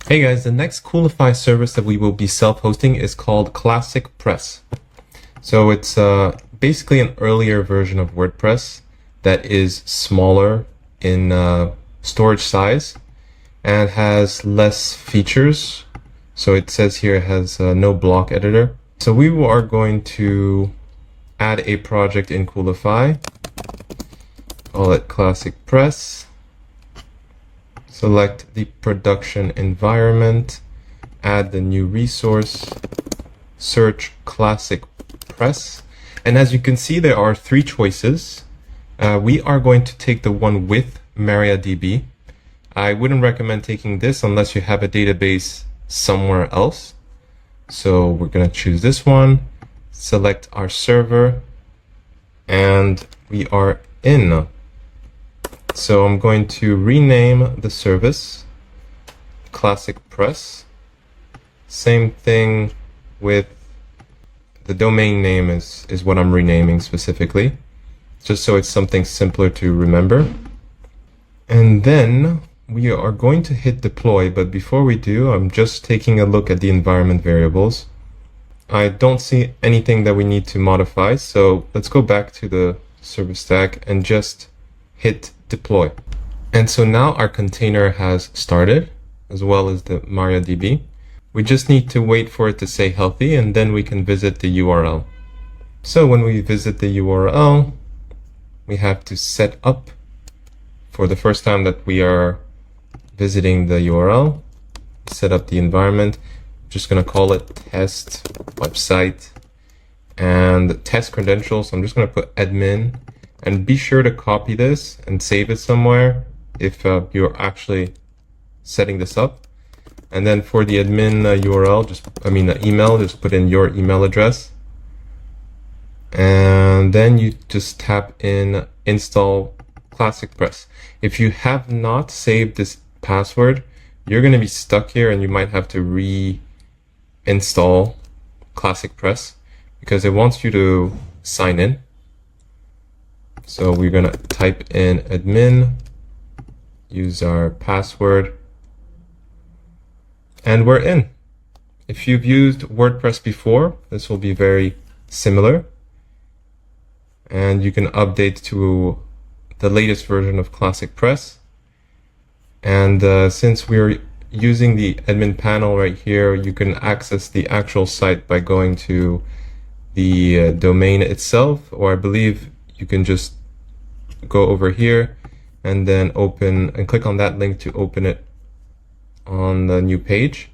Hey guys, the next Coolify service that we will be self-hosting is called Classicpress. So it's basically an earlier version of WordPress that is smaller in storage size and has less features. So it says here it has no block editor. So we are going to add a project in Coolify, call it Classicpress. Select the production environment, add the new resource, search Classicpress. And as you can see, there are three choices. We are going to take the one with MariaDB. I wouldn't recommend taking this unless you have a database somewhere else. So we're going to choose this one, select our server, and we are in. So I'm going to rename the service Classicpress. Same thing with the domain name is what I'm renaming specifically, just so it's something simpler to remember. And then we are going to hit deploy, but before we do, I'm just taking a look at the environment variables. I don't see anything that we need to modify, so let's go back to the service stack and just hit deploy. And so now our container has started, as well as the MariaDB. We just need to wait for it to say healthy, and then we can visit the URL. So when we visit the URL, we have to set up for the first time that we are visiting the URL, set up the environment. I'm just going to call it test website and test credentials. I'm just going to put admin. And be sure to copy this and save it somewhere if you're actually setting this up. And then for the admin URL, email, just put in your email address. And then you just tap in install Classicpress. If you have not saved this password, you're going to be stuck here and you might have to reinstall Classicpress because it wants you to sign in. So we're going to type in admin, use our password, and we're in. If you've used WordPress before, this will be very similar. And you can update to the latest version of Classicpress. And since we're using the admin panel right here, you can access the actual site by going to the domain itself, or I believe you can just go over here and then open and click on that link to open it on the new page.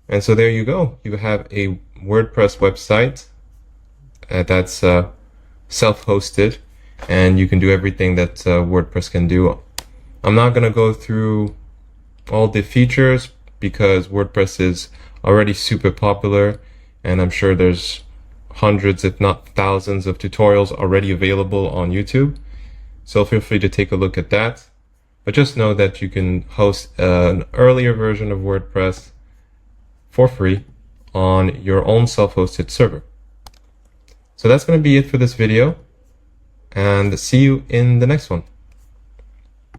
And so there you go. You have a WordPress website that's self-hosted, and you can do everything that WordPress can do. I'm not going to go through all the features because WordPress is already super popular, and I'm sure there's hundreds, if not thousands, of tutorials already available on YouTube. So feel free to take a look at that. But just know that you can host an earlier version of WordPress for free on your own self-hosted server. So that's going to be it for this video, and see you in the next one.